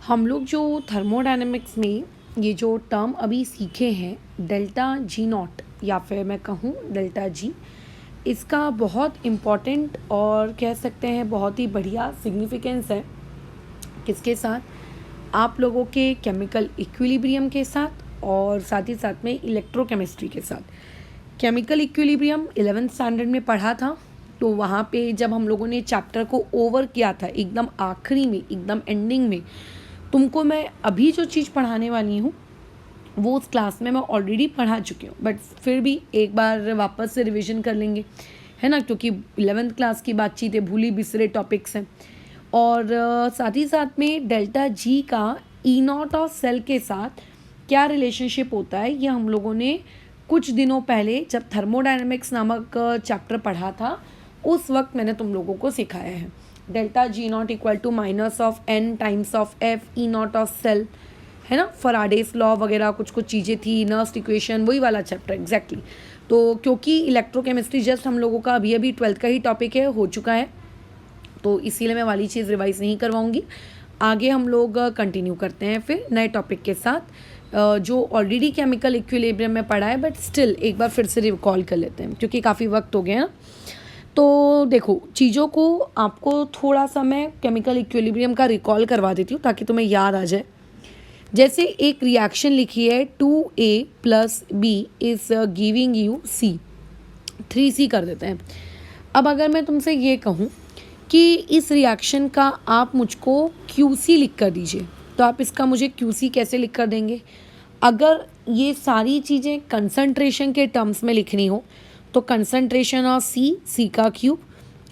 हम लोग जो थर्मोडायनेमिक्स में ये जो टर्म अभी सीखे हैं डेल्टा जी नॉट या फिर मैं कहूँ डेल्टा जी, इसका बहुत इम्पॉर्टेंट और कह सकते हैं बहुत ही बढ़िया सिग्निफिकेंस है। किसके साथ? आप लोगों के केमिकल इक्विलिब्रियम के साथ और साथ ही साथ में इलेक्ट्रोकेमिस्ट्री के साथ। केमिकल इक्विलिब्रियम 11th स्टैंडर्ड में पढ़ा था, तो वहाँ पे जब हम लोगों ने चैप्टर को ओवर किया था एकदम आखिरी में, एकदम एंडिंग में, तुमको मैं अभी जो चीज़ पढ़ाने वाली हूँ वो उस क्लास में मैं ऑलरेडी पढ़ा चुकी हूँ, बट फिर भी एक बार वापस से रिवीजन कर लेंगे, है ना, क्योंकि 11th क्लास की बातचीत है, भूली बिसरे टॉपिक्स हैं। और साथ ही साथ में डेल्टा जी का ई नॉट और सेल के साथ क्या रिलेशनशिप होता है, ये हम लोगों ने कुछ दिनों पहले जब थर्मोडायनेमिक्स नामक चैप्टर पढ़ा था उस वक्त मैंने तुम लोगों को सिखाया है। Delta G not equal to minus of n times of F E not of cell, है ना, फराडेस लॉ वगैरह कुछ कुछ चीज़ें थी, नर्स्ट इक्वेशन, वही वाला चैप्टर एग्जैक्टली। तो क्योंकि इलेक्ट्रोकेमिस्ट्री जस्ट हम लोगों का अभी अभी 12th का ही टॉपिक है, हो चुका है, तो इसीलिए मैं वाली चीज़ रिवाइज नहीं करवाऊंगी। आगे हम लोग कंटिन्यू करते हैं फिर नए टॉपिक के साथ, जो ऑलरेडी केमिकल इक्विलिब्रियम में पढ़ा है, बट स्टिल एक बार फिर से रिकॉल कर लेते हैं क्योंकि काफ़ी वक्त हो गया ना। तो देखो, चीज़ों को आपको थोड़ा सा मैं केमिकल इक्विलिब्रियम का रिकॉल करवा देती हूँ ताकि तुम्हें याद आ जाए। जैसे एक रिएक्शन लिखी है 2A + B is giving you C, 3C कर देते हैं। अब अगर मैं तुमसे ये कहूँ कि इस रिएक्शन का आप मुझको QC लिख कर दीजिए, तो आप इसका मुझे QC कैसे लिख कर देंगे? अगर ये सारी चीज़ें कंसंट्रेशन के टर्म्स में लिखनी हो तो कंसंट्रेशन ऑफ C का क्यूब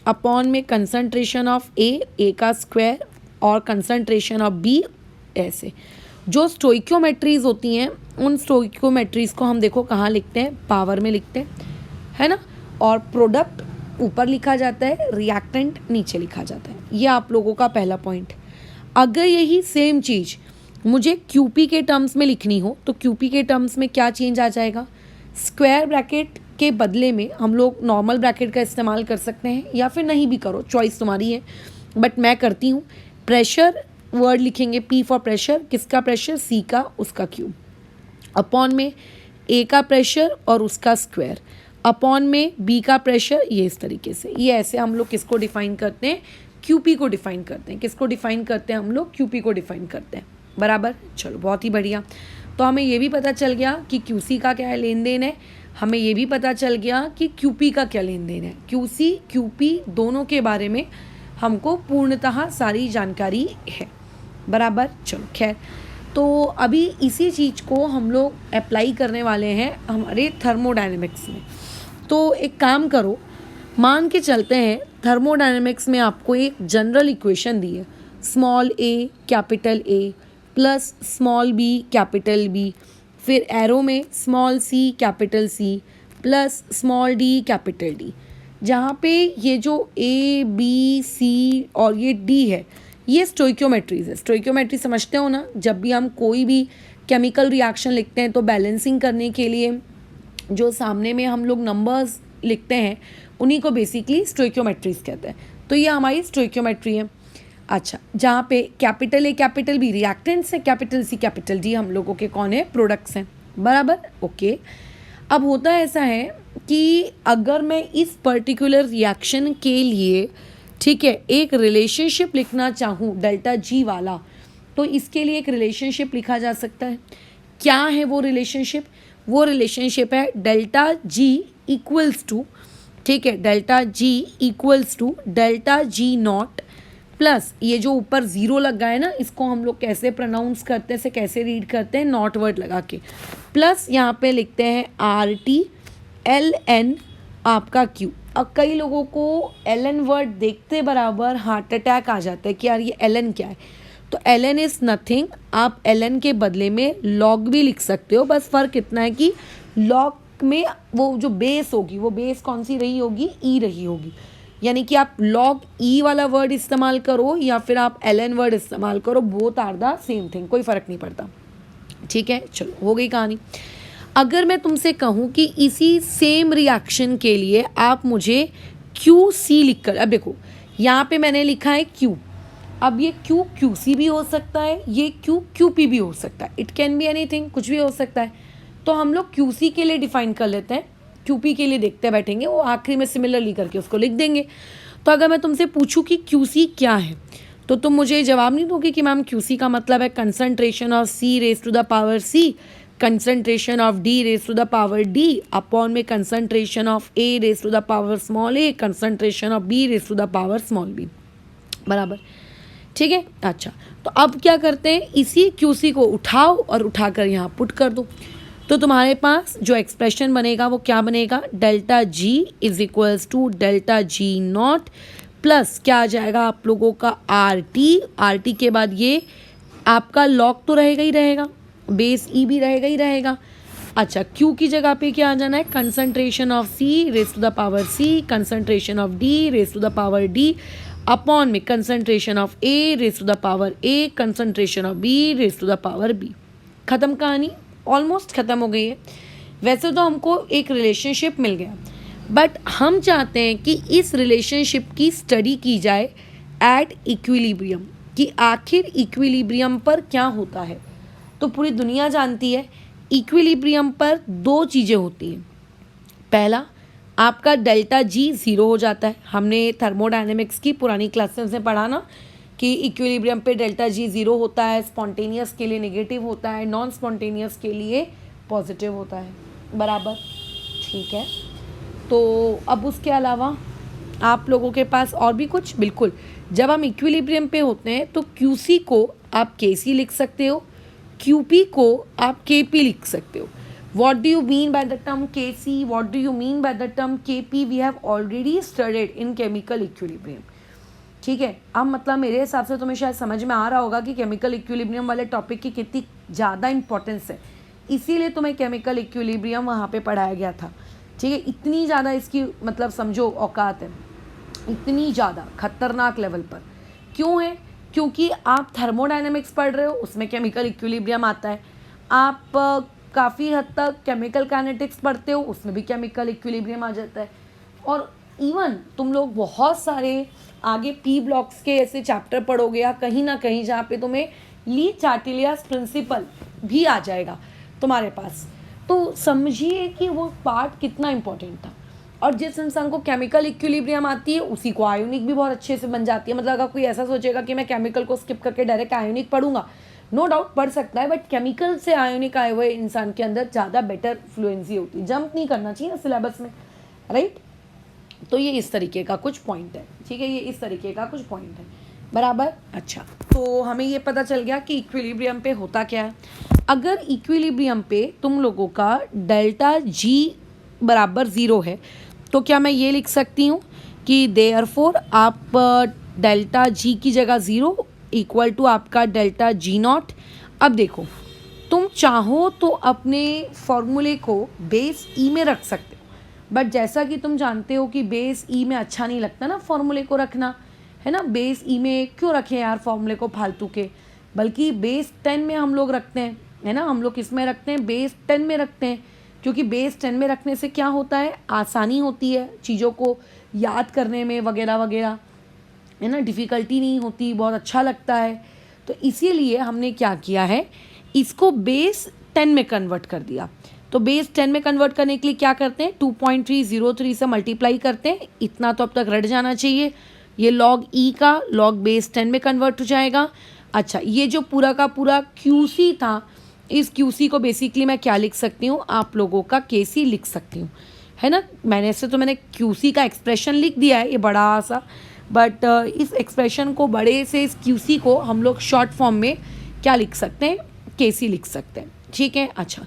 अपॉन में कंसंट्रेशन ऑफ A का स्क्वायर और कंसंट्रेशन ऑफ B, ऐसे जो स्टोइक्योमेट्रीज होती हैं उन स्टोइक्योमेट्रीज को हम देखो कहाँ लिखते हैं, पावर में लिखते हैं, है ना, और प्रोडक्ट ऊपर लिखा जाता है, रिएक्टेंट नीचे लिखा जाता है। ये आप लोगों का पहला पॉइंट। अगर यही सेम चीज़ मुझे QP के टर्म्स में लिखनी हो तो QP के टर्म्स में क्या चेंज आ जाएगा? स्क्वायर ब्रैकेट के बदले में हम लोग नॉर्मल ब्रैकेट का इस्तेमाल कर सकते हैं या फिर नहीं भी करो, चॉइस तुम्हारी है, बट मैं करती हूँ। प्रेशर वर्ड लिखेंगे, P फॉर प्रेशर, किसका प्रेशर? C का, उसका क्यूब, अपॉन में A का प्रेशर और उसका स्क्वायर, अपॉन में B का प्रेशर, ये इस तरीके से। ये ऐसे हम लोग किसको डिफाइन करते हैं? QP को डिफाइन करते हैं। किसको डिफाइन करते हैं हम लोग? QP को डिफाइन करते हैं, बराबर। चलो, बहुत ही बढ़िया। तो हमें ये भी पता चल गया कि QC का क्या लेन देन है, हमें ये भी पता चल गया कि QP का क्या लेन देन है। QC QP दोनों के बारे में हमको पूर्णतः सारी जानकारी है, बराबर। चलो खैर, तो अभी इसी चीज़ को हम लोग अप्लाई करने वाले हैं हमारे थर्मोडायनेमिक्स में। तो एक काम करो, मान के चलते हैं थर्मोडायनेमिक्स में आपको एक जनरल इक्वेशन दी है, small a capital A plus small b capital B, फिर एरो में small c capital C plus small d capital D, जहाँ पे ये जो A B C और ये D है ये स्टोइक्योमेट्रीज है। स्टोइक्योमेट्री समझते हो ना? जब भी हम कोई भी केमिकल रिएक्शन लिखते हैं तो बैलेंसिंग करने के लिए जो सामने में हम लोग नंबर्स लिखते हैं उन्हीं को बेसिकली स्टोइक्योमेट्रीज कहते हैं। तो ये हमारी स्टोइक्योमेट्री है। अच्छा, जहाँ पे capital A capital B reactants है, कैपिटल C कैपिटल D हम लोगों के कौन है? प्रोडक्ट्स हैं, बराबर। ओके, अब होता ऐसा है कि अगर मैं इस पर्टिकुलर रिएक्शन के लिए, ठीक है, एक रिलेशनशिप लिखना चाहूँ डेल्टा जी वाला, तो इसके लिए एक रिलेशनशिप लिखा जा सकता है। क्या है वो रिलेशनशिप? वो रिलेशनशिप है डेल्टा जी इक्वल्स टू, ठीक है, delta G equals to delta G not plus ये जो ऊपर जीरो लगा है ना, इसको हम लोग कैसे प्रोनाउंस करते हैं, से कैसे रीड करते हैं? नॉट वर्ड लगा के, प्लस यहाँ पे लिखते हैं RT LN आपका Q। अब कई लोगों को LN वर्ड देखते बराबर हार्ट अटैक आ जाता है कि यार ये LN क्या है। तो LN इज़ नथिंग, आप LN के बदले में लॉग भी लिख सकते हो, बस फ़र्क इतना है कि लॉग में वो जो बेस होगी वो बेस कौन सी रही होगी? E रही होगी। यानी कि आप लॉग E वाला वर्ड इस्तेमाल करो या फिर आप LN वर्ड इस्तेमाल करो, both are the same thing, कोई फ़र्क नहीं पड़ता, ठीक है। चलो, हो गई कहानी। अगर मैं तुमसे कहूँ कि इसी सेम रिएक्शन के लिए आप मुझे QC लिख कर, अब देखो यहाँ पे मैंने लिखा है Q, अब ये क्यू क्यूसी भी हो सकता है, ये क्यू क्यूपी भी हो सकता है, इट कैन बी एनीथिंग, कुछ भी हो सकता है। तो हम लोग क्यूसी के लिए डिफाइन कर लेते हैं, क्यूपी के लिए देखते बैठेंगे, वो आखिरी में सिमिलरली करके उसको लिख देंगे। तो अगर मैं तुमसे पूछूं कि क्यूसी क्या है, तो तुम मुझे जवाब नहीं दोगे कि मैम क्यूसी का मतलब है concentration of C raise to the power C, concentration of D raise to the power D upon में concentration of A raise to the power small A, concentration of B raise to the power small B, बराबर, ठीक है। अच्छा, तो अब क्या करते हैं, इसी क्यूसी को उठाओ और उठाकर यहाँ पुट कर दो। तो तुम्हारे पास जो एक्सप्रेशन बनेगा वो क्या बनेगा, delta G is equals to delta G not plus क्या आ जाएगा आप लोगों का आर टी के बाद ये आपका लॉग तो रहेगा ही रहेगा, बेस ई भी रहेगा ही रहेगा। अच्छा, क्यू की जगह पे क्या आ जाना है, concentration of C raise to the power C, concentration of D raise to the power D upon में concentration of A raise to the power A, concentration of B raise to the power B. खत्म कहानी, almost ख़त्म हो गई है। वैसे तो हमको एक रिलेशनशिप मिल गया, बट हम चाहते हैं कि इस रिलेशनशिप की स्टडी की जाए एट इक्विलिब्रियम, कि आखिर इक्विलिब्रियम पर क्या होता है। तो पूरी दुनिया जानती है इक्विलिब्रियम पर दो चीज़ें होती हैं। पहला, आपका डेल्टा जी ज़ीरो हो जाता है। हमने थर्मोडायनेमिक्स की पुरानी क्लासेस में पढ़ा ना कि इक्विलिब्रियम पे डेल्टा जी ज़ीरो होता है, स्पॉन्टेनियस के लिए नेगेटिव होता है, नॉन स्पॉन्टेनियस के लिए पॉजिटिव होता है, बराबर, ठीक है। तो अब उसके अलावा आप लोगों के पास और भी कुछ, बिल्कुल, जब हम इक्विलिब्रियम पे होते हैं तो क्यूसी को आप केसी लिख सकते हो, क्यूपी को आप केपी लिख सकते हो। What do you mean by the term Kc? What do you mean by the term Kp? We have already studied in chemical equilibrium. ठीक है, अब मतलब मेरे हिसाब से तुम्हें शायद समझ में आ रहा होगा कि केमिकल इक्विलिब्रियम वाले टॉपिक की कितनी ज़्यादा इंपॉर्टेंस है, इसीलिए तुम्हें केमिकल इक्विलिब्रियम वहाँ पे पढ़ाया गया था, ठीक है। इतनी ज़्यादा इसकी मतलब समझो औकात है, इतनी ज़्यादा खतरनाक लेवल पर। क्यों है, क्योंकि आप थर्मोडायनेमिक्स पढ़ रहे हो, उसमें केमिकल इक्विलिब्रियम आता है। आप काफ़ी हद तक केमिकल काइनेटिक्स पढ़ते हो, उसमें भी केमिकल इक्विलिब्रियम आ जाता है। और इवन तुम लोग बहुत सारे आगे पी ब्लॉक्स के ऐसे चैप्टर पढ़ोगे या कहीं ना कहीं जहाँ पे तुम्हें ली चार्टिलियास प्रिंसिपल भी आ जाएगा तुम्हारे पास। तो समझिए कि वो पार्ट कितना इंपॉर्टेंट था। और जिस इंसान को केमिकल इक्विलिब्रियम आती है उसी को आयोनिक भी बहुत अच्छे से बन जाती है। मतलब अगर कोई ऐसा सोचेगा कि मैं केमिकल को स्किप करके डायरेक्ट आयोनिक पढ़ूंगा, नो डाउट पढ़ सकता है, बट केमिकल से आयोनिक आए हुए इंसान के अंदर ज़्यादा बेटर फ्लुएंसी होती है। जंप नहीं करना चाहिए ना सिलेबस में, राइट। तो ये इस तरीके का कुछ पॉइंट है, ठीक है, ये इस तरीके का कुछ पॉइंट है, बराबर। अच्छा, तो हमें ये पता चल गया कि इक्विलिब्रियम पे होता क्या है। अगर इक्विलिब्रियम पे तुम लोगों का डेल्टा जी बराबर ज़ीरो है तो क्या मैं ये लिख सकती हूँ कि देयरफॉर आप डेल्टा जी की जगह ज़ीरो इक्वल टू आपका डेल्टा जी नॉट। अब देखो, तुम चाहो तो अपने फॉर्मूले को बेस ई में रख सकते हो, बट जैसा कि तुम जानते हो कि बेस ई में अच्छा नहीं लगता ना फॉर्मूले को रखना, है ना। बेस ई में क्यों रखें यार फॉर्मूले को फालतू के, बल्कि बेस 10 में हम लोग रखते हैं, है ना। हम लोग किस में रखते हैं, बेस 10 में रखते हैं, क्योंकि बेस 10 में रखने से क्या होता है, आसानी होती है चीज़ों को याद करने में वगैरह वगैरह, है ना, डिफ़िकल्टी नहीं होती, बहुत अच्छा लगता है। तो इसीलिए हमने क्या किया है, इसको बेस 10 में कन्वर्ट कर दिया। तो बेस 10 में कन्वर्ट करने के लिए क्या करते हैं, 2.303 से मल्टीप्लाई करते हैं। इतना तो अब तक रट जाना चाहिए। ये लॉग ई का लॉग बेस 10 में कन्वर्ट हो जाएगा। अच्छा, ये जो पूरा का पूरा क्यूसी था, इस क्यूसी को बेसिकली मैं क्या लिख सकती हूँ, आप लोगों का केसी लिख सकती हूँ, है ना। मैंने क्यूसी का एक्सप्रेशन लिख दिया है, ये बड़ा सा, बट इस एक्सप्रेशन को बड़े से इस क्यूसी को हम लोग शॉर्ट फॉर्म में क्या लिख सकते हैं, केसी लिख सकते हैं, ठीक है। अच्छा,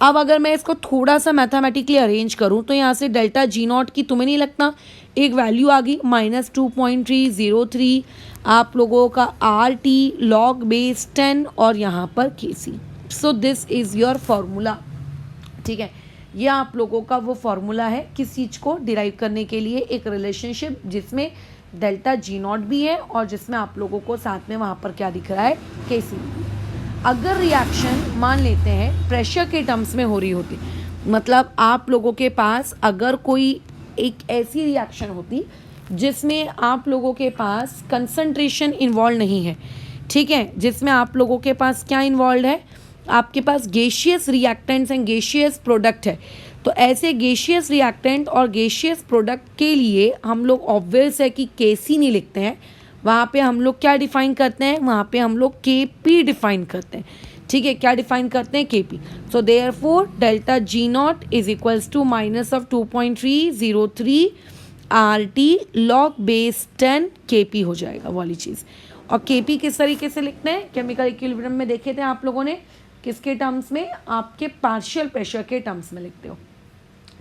अब अगर मैं इसको थोड़ा सा मैथमेटिकली अरेंज करूं तो यहाँ से डेल्टा जी नॉट की तुम्हें नहीं लगता एक वैल्यू आ गई -2.303, आप लोगों का आर टी लॉग बेस 10 और यहाँ पर KC. So this is your formula, ठीक है। ये आप लोगों का वो फॉर्मूला है किस चीज़ को डिराइव करने के लिए, एक रिलेशनशिप जिसमें डेल्टा जी नॉट भी है और जिसमें आप लोगों को साथ में वहाँ पर क्या दिख रहा है, केसी। अगर रिएक्शन मान लेते हैं प्रेशर के टर्म्स में हो रही होती, मतलब आप लोगों के पास अगर कोई एक ऐसी रिएक्शन होती जिसमें आप लोगों के पास कंसंट्रेशन इन्वॉल्व नहीं है, ठीक है, जिसमें आप लोगों के पास क्या इन्वॉल्व है, आपके पास gaseous reactants and gaseous product है। तो ऐसे गैसियस रिएक्टेंट और गैसियस प्रोडक्ट के लिए हम लोग ऑब्वियस है कि केसी नहीं लिखते हैं, वहाँ पे हम लोग क्या डिफाइन करते हैं, वहाँ पे हम लोग के पी डिफाइन करते हैं, ठीक है, क्या डिफाइन करते हैं, K P. So therefore delta G not is equals to minus of 2.303 R T log base 10 K P हो जाएगा वाली चीज़। और के पी किस तरीके से लिखते हैं, केमिकल इक्विलिब्रियम में देखे थे आप लोगों ने, किसके टर्म्स में, आपके पार्शियल प्रेशर के टर्म्स में लिखते हो।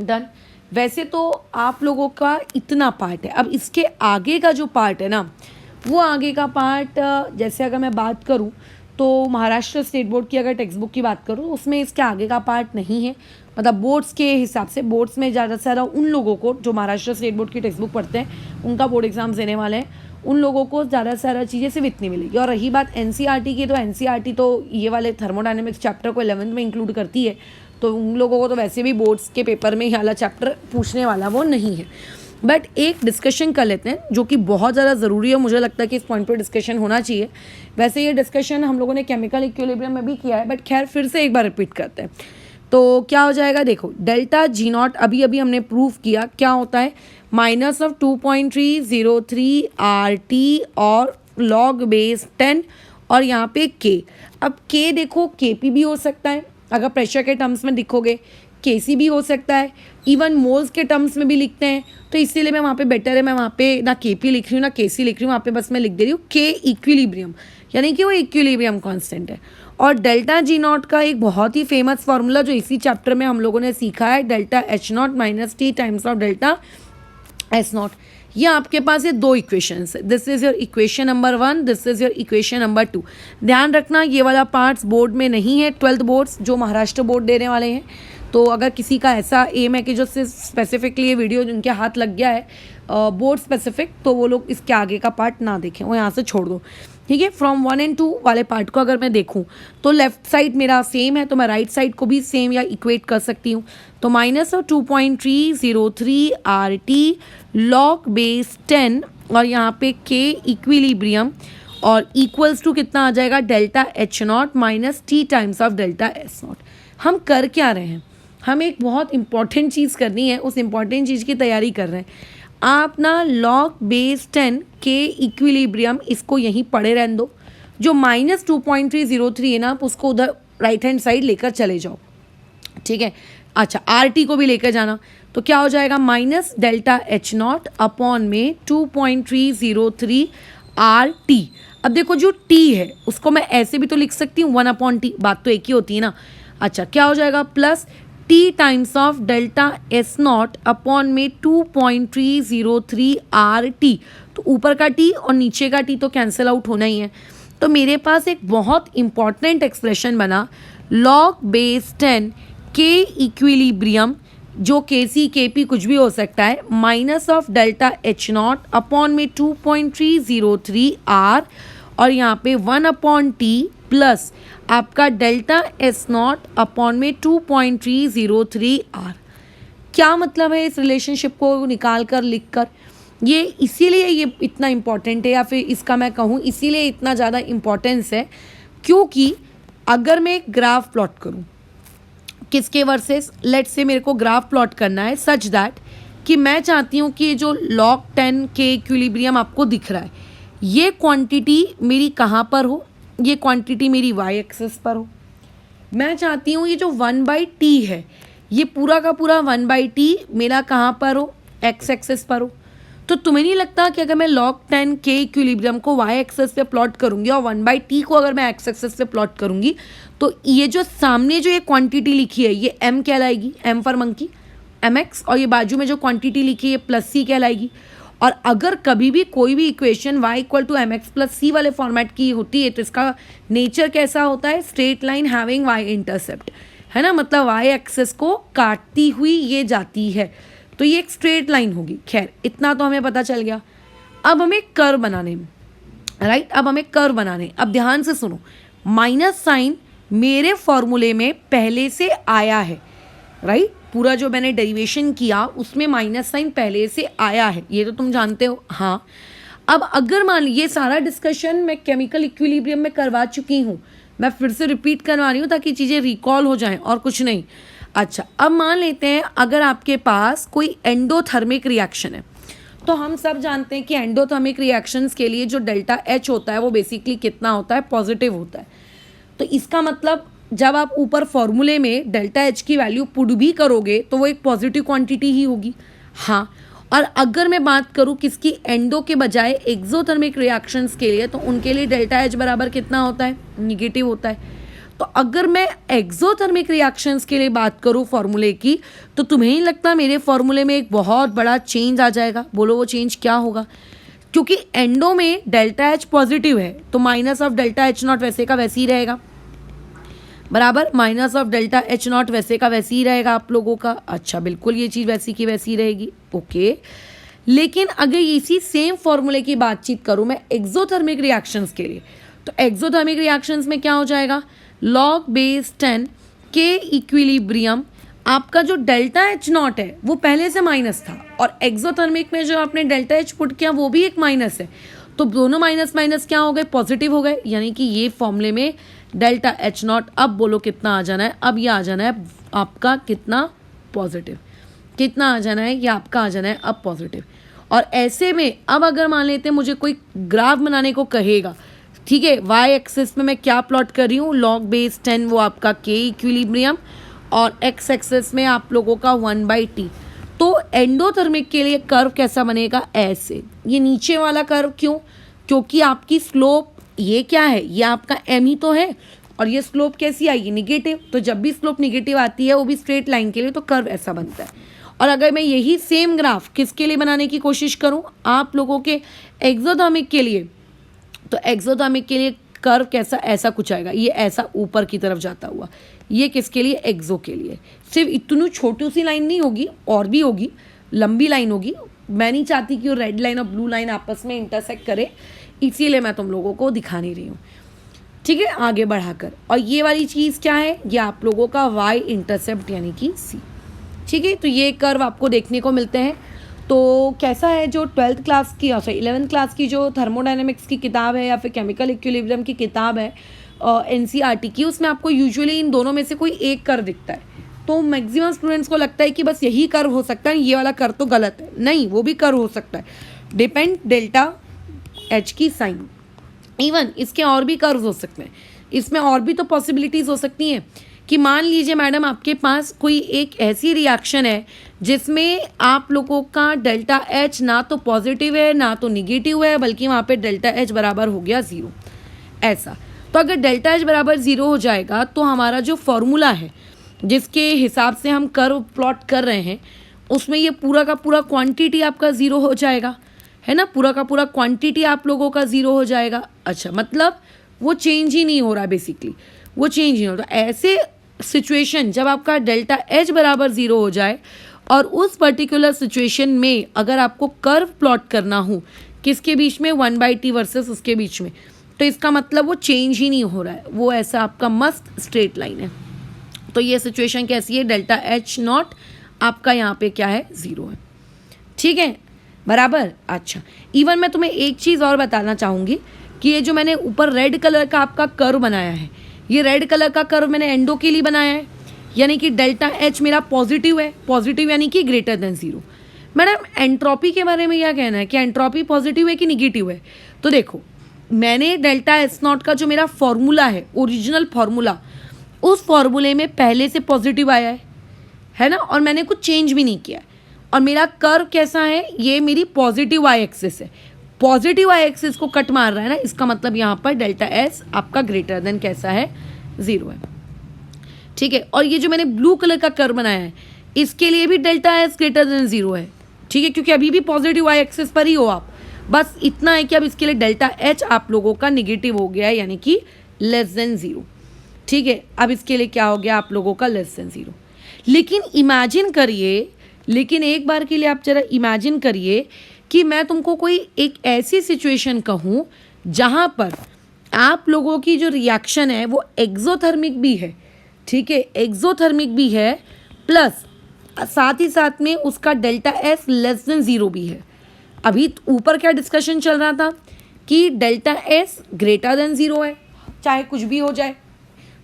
डन। वैसे तो आप लोगों का इतना पार्ट है, अब इसके आगे का जो पार्ट है ना, वो आगे का पार्ट जैसे अगर मैं बात करूँ तो महाराष्ट्र स्टेट बोर्ड की अगर टेक्स्ट बुक की बात करूँ उसमें इसके आगे का पार्ट नहीं है। मतलब बोर्ड्स के हिसाब से, बोर्ड्स में ज़्यादा से ज़्यादा उन लोगों को जो महाराष्ट्र स्टेट बोर्ड की टेक्स्ट बुक पढ़ते हैं, उनका बोर्ड एग्जाम्स देने वाले हैं, उन लोगों को ज़्यादा से ज़्यादा चीज़ें सिर्फ इतनी मिलेगी। और रही बात एनसीईआरटी की, तो एनसीईआरटी तो ये वाले थर्मोडायनेमिक्स चैप्टर को 11th में इंक्लूड करती है, तो उन लोगों को तो वैसे भी बोर्ड्स के पेपर में ये वाला चैप्टर पूछने वाला वो नहीं है। बट एक डिस्कशन कर लेते हैं जो कि बहुत ज़्यादा ज़रूरी है, मुझे लगता है कि इस पॉइंट पर डिस्कशन होना चाहिए। वैसे ये डिस्कशन हम लोगों ने केमिकल इक्विलिब्रियम में भी किया है, बट खैर फिर से एक बार रिपीट करते हैं। तो क्या हो जाएगा, देखो डेल्टा जी नॉट अभी अभी हमने प्रूव किया क्या होता है, माइनस ऑफ 2.303 आर टी और लॉग बेस 10 और यहाँ पे के। अब के देखो के पी भी हो सकता है, अगर प्रेशर के टर्म्स में लिखोगे के सी भी हो सकता है, इवन मोल्स के टर्म्स में भी लिखते हैं। तो इसीलिए मैं वहाँ पे बेटर है, मैं वहाँ पे ना के पी लिख रही हूँ ना के सी लिख रही हूँ, वहाँ पे बस मैं लिख दे रही हूँ के इक्विलिब्रियम, यानी कि वो इक्विलिब्रियम कांस्टेंट है। और डेल्टा जी नॉट का एक बहुत ही फेमस फार्मूला जो इसी चैप्टर में हम लोगों ने सीखा है, delta H not minus T times of delta S not. ये आपके पास ये दो इक्वेशंस है, this is your equation number 1, this is your equation number 2। ध्यान रखना ये वाला पार्ट्स बोर्ड में नहीं है, 12th बोर्ड्स जो महाराष्ट्र बोर्ड देने वाले हैं। तो अगर किसी का ऐसा एम है कि जो स्पेसिफिकली ये वीडियो जिनके हाथ लग गया है बोर्ड स्पेसिफिक, तो वो लोग इसके आगे का पार्ट ना देखें, वो यहाँ से छोड़ दो, ठीक है। फ्रॉम 1 and 2 वाले पार्ट को अगर मैं देखूँ तो लेफ्ट साइड मेरा सेम है, तो मैं राइट साइड को भी सेम या इक्वेट कर सकती हूँ। तो minus of 2.303 R T log base 10 और यहाँ पे के इक्विलिब्रियम और इक्वल्स टू कितना आ जाएगा, delta H not minus T times of delta S not. हम कर क्या रहे हैं, हम एक बहुत इंपॉर्टेंट चीज़ करनी है, उस इंपॉर्टेंट चीज़ की तैयारी कर रहे हैं। आप ना लॉग बेस 10 के इक्विलिब्रियम इसको यहीं पड़े रहने दो, जो माइनस 2.303 है ना, आप उसको उधर राइट हैंड साइड लेकर चले जाओ, ठीक है। अच्छा आर टी को भी लेकर जाना, तो क्या हो जाएगा, minus delta H not upon में 2.303 आर टी। अब देखो जो टी है उसको मैं ऐसे भी तो लिख सकती हूँ 1/t, बात तो एक ही होती है ना। अच्छा क्या हो जाएगा, plus T times of delta S not upon में 2.303 आर टी। तो ऊपर का टी और नीचे का टी तो कैंसिल आउट होना ही है। तो मेरे पास एक बहुत इंपॉर्टेंट एक्सप्रेशन बना, लॉग बेस 10 के इक्विलिब्रियम, जो के सी के पी कुछ भी हो सकता है, minus of delta H not upon में 2.303 आर और यहाँ पे 1/t प्लस आपका डेल्टा एस नॉट अपॉन में 2.303 आर। क्या मतलब है इस रिलेशनशिप को निकाल कर लिख कर, ये इसीलिए ये इतना इम्पॉर्टेंट है, या फिर इसका मैं कहूँ इसीलिए इतना ज़्यादा इम्पॉर्टेंस है क्योंकि अगर मैं एक ग्राफ प्लॉट करूँ किसके वर्सेस, लेट से मेरे को ग्राफ प्लॉट करना है सच दैट कि मैं चाहती हूँ कि जो log 10 के इक्विलिब्रियम आपको दिख रहा है, ये क्वांटिटी मेरी कहाँ पर हो, ये क्वांटिटी मेरी y एक्सेस पर हो। मैं चाहती हूँ ये जो 1/t है ये पूरा का पूरा 1/t मेरा कहाँ पर हो, x एक्सेस पर हो। तो तुम्हें नहीं लगता कि अगर मैं log 10 के इक्विलिब्रियम को y एक्सेस पे प्लॉट करूँगी और 1/t को अगर मैं x एक्सेस पे प्लॉट करूँगी तो ये जो सामने जो ये क्वांटिटी लिखी है ये m कहलाएगी, m फॉर मंकी, mx, और ये बाजू में जो क्वांटिटी लिखी है ये प्लस c कहलाएगी। और अगर कभी भी कोई भी equation y equal to mx plus c वाले फॉर्मेट की होती है तो इसका नेचर कैसा होता है, straight line having y intercept, है ना, मतलब y एक्सेस को काटती हुई ये जाती है, तो ये एक स्ट्रेट लाइन होगी। खैर इतना तो हमें पता चल गया। अब हमें कर्व बनाने में, राइट, अब हमें कर्व बनाने, अब ध्यान से सुनो, माइनस साइन मेरे फॉर्मूले में पहले से आया है, राइट, पूरा जो मैंने डेरिवेशन किया उसमें माइनस साइन पहले से आया है, ये तो तुम जानते हो। हाँ, अब अगर मान लीजिए सारा डिस्कशन मैं केमिकल इक्विलिब्रियम में करवा चुकी हूँ, मैं फिर से रिपीट करवा रही हूँ ताकि चीज़ें रिकॉल हो जाएं और कुछ नहीं। अच्छा, अब मान लेते हैं अगर आपके पास कोई एंडोथर्मिक रिएक्शन है, तो हम सब जानते हैं कि एंडोथर्मिक रिएक्शंस के लिए जो डेल्टा एच होता है वो बेसिकली कितना होता है, पॉजिटिव होता है। तो इसका मतलब जब आप ऊपर फॉर्मूले में डेल्टा एच की वैल्यू पुट भी करोगे तो वो एक पॉजिटिव क्वांटिटी ही होगी। हाँ, और अगर मैं बात करूँ किसकी, एंडो के बजाय एक्सोथर्मिक रिएक्शंस के लिए, तो उनके लिए डेल्टा एच बराबर कितना होता है, निगेटिव होता है। तो अगर मैं एक्सोथर्मिक रिएक्शंस के लिए बात करूँ फॉर्मूले की, तो तुम्हें ही लगता मेरे फॉर्मूले में एक बहुत बड़ा चेंज आ जाएगा। बोलो वो चेंज क्या होगा? क्योंकि एंडो में डेल्टा एच पॉजिटिव है तो minus of delta H not वैसे का वैसे ही रहेगा, बराबर। Minus of delta H not वैसे का वैसे ही रहेगा आप लोगों का। अच्छा, बिल्कुल ये चीज़ वैसी की वैसी रहेगी, ओके। लेकिन अगर इसी सेम फॉर्मूले की बातचीत करूँ मैं एक्सोथर्मिक रिएक्शंस के लिए, तो एक्सोथर्मिक रिएक्शंस में क्या हो जाएगा, log बेस 10 के इक्विलिब्रियम आपका जो डेल्टा एच नॉट है वो पहले से माइनस था, और एक्सोथर्मिक में जो आपने डेल्टा एच पुट किया वो भी एक माइनस है, तो दोनों माइनस माइनस क्या हो गए, पॉजिटिव हो गए। यानी कि ये फॉर्मूले में डेल्टा एच नॉट अब बोलो कितना आ जाना है, अब ये आ जाना है आपका कितना, पॉजिटिव। कितना आ जाना है, ये आपका आ जाना है अब पॉजिटिव। और ऐसे में अब अगर मान लेते हैं मुझे कोई ग्राफ बनाने को कहेगा, ठीक है, वाई एक्सिस में मैं क्या प्लॉट कर रही हूँ, log बेस 10 वो आपका के इक्विलिब्रियम, और एक्स एक्सिस में आप लोगों का 1/t। तो एंडोथर्मिक के लिए कर्व कैसा बनेगा, ऐसे। ये नीचे वाला कर्व क्यों, क्योंकि आपकी स्लोप ये क्या है, ये आपका m ही तो है, और ये स्लोप कैसी आएगी, निगेटिव। तो जब भी स्लोप निगेटिव आती है वो भी स्ट्रेट लाइन के लिए, तो कर्व ऐसा बनता है। और अगर मैं यही सेम ग्राफ किसके लिए बनाने की कोशिश करूं, आप लोगों के एक्सोथर्मिक के लिए, तो एक्सोथर्मिक के लिए कर्व कैसा, ऐसा कुछ आएगा, ये ऐसा ऊपर की तरफ जाता हुआ। ये किसके लिए, एक्सो के लिए। सिर्फ इतनी छोटी सी लाइन नहीं होगी, और भी होगी, लंबी लाइन होगी। मैं नहीं चाहती कि वो रेड लाइन और ब्लू लाइन आपस में इंटरसेक्ट करे, इसीलिए मैं तुम लोगों को दिखा नहीं रही हूँ, ठीक है, आगे बढ़ाकर। और ये वाली चीज़ क्या है, ये आप लोगों का वाई इंटरसेप्ट यानी कि सी, ठीक है। तो ये कर्व आपको देखने को मिलते हैं। तो कैसा है, जो 12th क्लास की, सॉरी 11th क्लास की जो थर्मोडायनेमिक्स की किताब है या फिर केमिकल इक्विलिब्रियम की किताब है NCERT की, उसमें आपको यूजुअली इन दोनों में से कोई एक कर्व दिखता है। तो मैक्सिमम स्टूडेंट्स को लगता है कि बस यही कर्व हो सकता है, ये वाला कर्व तो गलत है। नहीं, वो भी कर्व हो सकता है, डिपेंड डेल्टा एच की साइन। इवन इसके और भी कर्व्स हो सकते हैं, इसमें और भी तो पॉसिबिलिटीज़ हो सकती हैं कि मान लीजिए मैडम आपके पास कोई एक ऐसी रिएक्शन है जिसमें आप लोगों का डेल्टा एच ना तो पॉजिटिव है ना तो निगेटिव है, बल्कि वहाँ पे डेल्टा एच बराबर हो गया 0, ऐसा। तो अगर डेल्टा एच बराबर 0 हो जाएगा तो हमारा जो फॉर्मूला है जिसके हिसाब से हम कर्व प्लॉट कर रहे हैं, उसमें ये पूरा का पूरा क्वांटिटी आपका 0 हो जाएगा, है ना, पूरा का पूरा क्वांटिटी आप लोगों का 0 हो जाएगा। अच्छा, मतलब वो चेंज ही नहीं हो रहा, बेसिकली वो चेंज ही नहीं हो रहा। ऐसे सिचुएशन जब आपका डेल्टा एच बराबर 0 हो जाए, और उस पर्टिकुलर सिचुएशन में अगर आपको कर्व प्लॉट करना हो किसके बीच में, 1/t वर्सेस उसके बीच में, तो इसका मतलब वो चेंज ही नहीं हो रहा है, वो ऐसा आपका मस्त स्ट्रेट लाइन है। तो ये सिचुएशन कैसी है, डेल्टा एच नॉट आपका यहाँ पे क्या है, 0 है, ठीक है, बराबर। अच्छा, इवन मैं तुम्हें एक चीज़ और बताना चाहूँगी कि ये जो मैंने ऊपर रेड कलर का आपका कर्व बनाया है, ये रेड कलर का कर्व मैंने एंडो के लिए बनाया है, यानी कि डेल्टा एच मेरा पॉजिटिव है, पॉजिटिव यानी कि ग्रेटर देन 0। मैडम एंट्रोपी के बारे में क्या कहना है कि एंट्रोपी पॉजिटिव है कि निगेटिव है? तो देखो, मैंने डेल्टा एस नॉट का जो मेरा फॉर्मूला है, ओरिजिनल फॉर्मूला, उस फॉर्मूले में पहले से पॉजिटिव आया है ना, और मैंने कुछ चेंज भी नहीं किया है। और मेरा कर्व कैसा है, ये मेरी पॉजिटिव वाई एक्सिस है, पॉजिटिव वाई एक्सिस को कट मार रहा है ना, इसका मतलब यहाँ पर डेल्टा एस आपका ग्रेटर देन कैसा है, 0 है, ठीक है। और ये जो मैंने ब्लू कलर का कर्व बनाया है, इसके लिए भी डेल्टा एस ग्रेटर देन 0 है, ठीक है, क्योंकि अभी भी पॉजिटिव वाई एक्सिस पर ही हो आप। बस इतना है कि अब इसके लिए डेल्टा एच आप लोगों का निगेटिव हो गया है, यानी कि लेस देन 0, ठीक है। अब इसके लिए क्या हो गया आप लोगों का, लेस देन 0। लेकिन इमेजिन करिए, लेकिन एक बार के लिए आप जरा इमेजिन करिए कि मैं तुमको कोई एक ऐसी सिचुएशन कहूँ जहाँ पर आप लोगों की जो रिएक्शन है वो एक्सोथर्मिक भी है, ठीक है, एक्सोथर्मिक भी है, प्लस साथ ही साथ में उसका delta S less than zero भी है। अभी ऊपर क्या डिस्कशन चल रहा था कि delta S greater than zero है, चाहे कुछ भी हो जाए,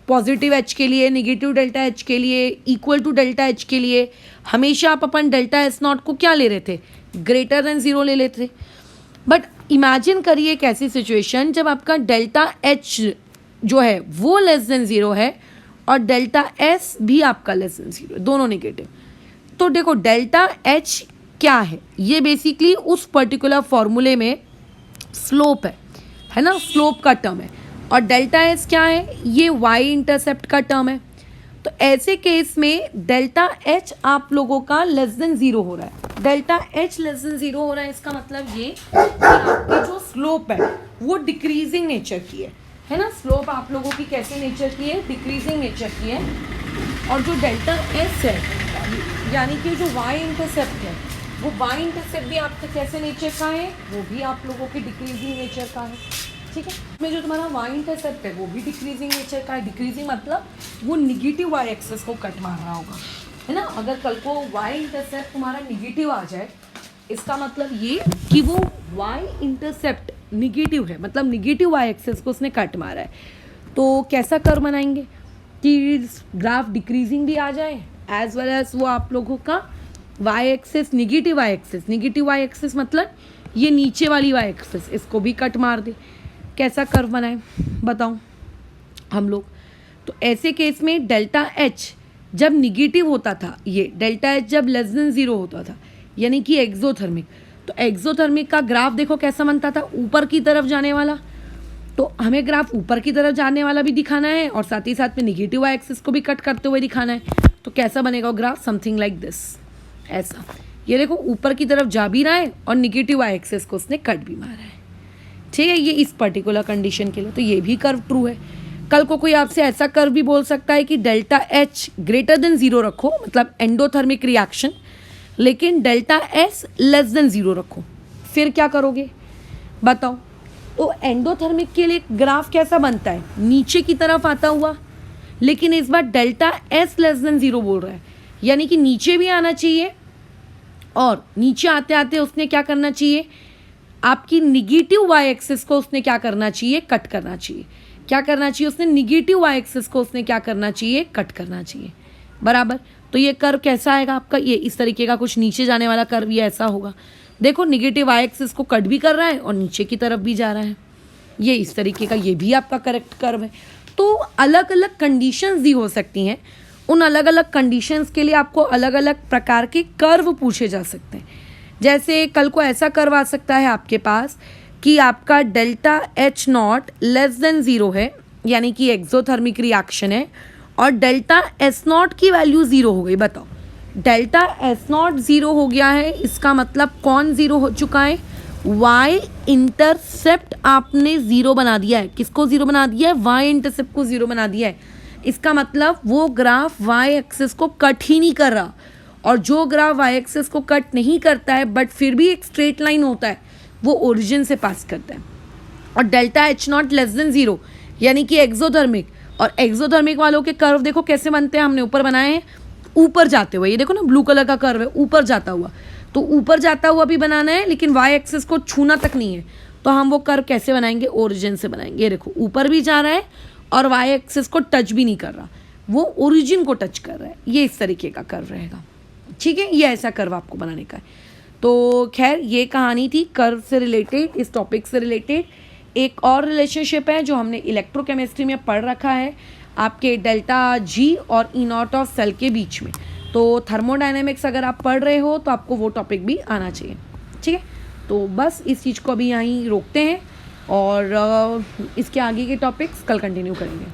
पॉजिटिव एच के लिए, नेगेटिव डेल्टा एच के लिए, इक्वल टू डेल्टा एच के लिए हमेशा आप अपन डेल्टा एस नॉट को क्या ले रहे थे, ग्रेटर देन ज़ीरो ले लेते थे। बट इमेजिन करिए एक ऐसी सिचुएशन जब आपका डेल्टा एच जो है वो लेस देन ज़ीरो है और डेल्टा एस भी आपका लेस देन ज़ीरो है, दोनों नेगेटिव। तो देखो डेल्टा एच क्या है, ये बेसिकली उस पर्टिकुलर फॉर्मूले में स्लोप है ना, स्लोप का टर्म है। और डेल्टा एस क्या है, ये वाई इंटरसेप्ट का टर्म है। तो ऐसे केस में डेल्टा एच आप लोगों का लेस देन ज़ीरो हो रहा है, delta H less than zero हो रहा है, इसका मतलब ये कि आपकी जो स्लोप है वो डिक्रीजिंग नेचर की है ना। स्लोप आप लोगों की कैसे नेचर की है, डिक्रीजिंग नेचर की है। और जो डेल्टा एस है यानी कि जो वाई इंटरसेप्ट है, वो वाई इंटरसेप्ट भी आपका कैसे नेचर का है, वो भी आप लोगों की डिक्रीजिंग नेचर का है, ठीक है। इसमें जो तुम्हारा वाई इंटरसेप्ट है वो भी डिक्रीजिंग नेचर का है। डिक्रीजिंग मतलब वो निगेटिव वाई एक्सेस को कट मार रहा होगा, है ना। अगर कल को वाई इंटरसेप्ट तुम्हारा निगेटिव आ जाए, इसका मतलब ये कि वो वाई इंटरसेप्ट निगेटिव है, मतलब निगेटिव वाई एक्सेस को उसने कट मारा है। तो कैसा कर्व बनाएंगे कि ग्राफ डिक्रीजिंग भी आ जाए एज वेल एज वो आप लोगों का Y axis negative Y axis, negative Y axis मतलब ये नीचे वाली वाई एक्सेस, इसको भी कट मार दे। कैसा कर्व बनाए बताओ हम लोग। तो ऐसे केस में डेल्टा एच जब निगेटिव होता था, ये डेल्टा एच जब लेस देन ज़ीरो होता था यानी कि एक्सोथर्मिक, तो एक्सोथर्मिक का ग्राफ देखो कैसा बनता था, ऊपर की तरफ जाने वाला। तो हमें ग्राफ ऊपर की तरफ जाने वाला भी दिखाना है और साथ ही साथ में निगेटिव वाई एक्सिस को भी कट करते हुए दिखाना है। तो कैसा बनेगा ग्राफ, समथिंग लाइक दिस, ऐसा। ये देखो ऊपर की तरफ जा भी रहा है और निगेटिव वाई एक्सिस को उसने कट भी मारा है, ठीक है। ये इस पर्टिकुलर कंडीशन के लिए तो ये भी कर्व ट्रू है। कल को कोई आपसे ऐसा कर्व भी बोल सकता है कि delta H greater than zero रखो, मतलब एंडोथर्मिक रिएक्शन, लेकिन delta S less than zero रखो, फिर क्या करोगे बताओ। तो एंडोथर्मिक के लिए ग्राफ कैसा बनता है, नीचे की तरफ आता हुआ, लेकिन इस बार delta S less than zero बोल रहा है, यानी कि नीचे भी आना चाहिए और नीचे आते आते उसने क्या करना चाहिए, आपकी निगेटिव वाई एक्सिस को उसने क्या करना चाहिए, कट करना चाहिए। क्या करना चाहिए उसने, निगेटिव वाई एक्सिस को उसने क्या करना चाहिए, कट करना चाहिए, बराबर। तो ये कर्व कैसा आएगा आपका, ये इस तरीके का कुछ नीचे जाने वाला कर्व ये ऐसा होगा। देखो निगेटिव वाई एक्सिस को कट भी कर रहा है और नीचे की तरफ भी जा रहा है, ये इस तरीके का, ये भी आपका करेक्ट कर्व है। तो अलग अलग कंडीशंस दी हो सकती हैं, उन अलग अलग कंडीशंस के लिए आपको अलग अलग प्रकार के कर्व पूछे जा सकते हैं। जैसे कल को ऐसा कर्व आ सकता है आपके पास कि आपका delta H not less than zero है, यानी कि एक्सोथर्मिक रिएक्शन है, और डेल्टा एस नॉट की वैल्यू ज़ीरो हो गई। बताओ डेल्टा एस नॉट ज़ीरो हो गया है, इसका मतलब कौन ज़ीरो हो चुका है, वाई इंटरसेप्ट आपने ज़ीरो बना दिया है। किसको ज़ीरो बना दिया है, वाई इंटरसेप्ट को ज़ीरो बना दिया है। इसका मतलब वो ग्राफ वाई एक्सिस को कट ही नहीं कर रहा, और जो ग्राफ वाई एक्सिस को कट नहीं करता है बट फिर भी एक स्ट्रेट लाइन होता है, वो ओरिजिन से पास करता है। और delta H not less than zero यानी कि एक्सोथर्मिक, और एक्सोथर्मिक वालों के कर्व देखो कैसे बनते हैं, हमने ऊपर बनाए हैं ऊपर जाते हुए, ये देखो ना ब्लू कलर का कर्व है ऊपर जाता हुआ, तो ऊपर जाता हुआ भी बनाना है लेकिन वाई एक्सिस को छूना तक नहीं है। तो हम वो कर्व कैसे बनाएंगे, ओरिजिन से बनाएंगे। ये देखो ऊपर भी जा रहा है और वाई एक्सिस को टच भी नहीं कर रहा, वो ओरिजिन को टच कर रहा है, ये इस तरीके का कर्व रहेगा, ठीक है। ये ऐसा कर्व आपको बनाने का है। तो खैर ये कहानी थी कर्व से रिलेटेड, इस टॉपिक से रिलेटेड। एक और रिलेशनशिप है जो हमने इलेक्ट्रोकेमिस्ट्री में पढ़ रखा है, आपके डेल्टा जी और ई नॉट ऑफ सेल के बीच में। तो थर्मोडायनेमिक्स अगर आप पढ़ रहे हो तो आपको वो टॉपिक भी आना चाहिए, ठीक है। तो बस इस चीज़ को अभी यहीं रोकते हैं और इसके आगे के टॉपिक्स कल कंटिन्यू करेंगे।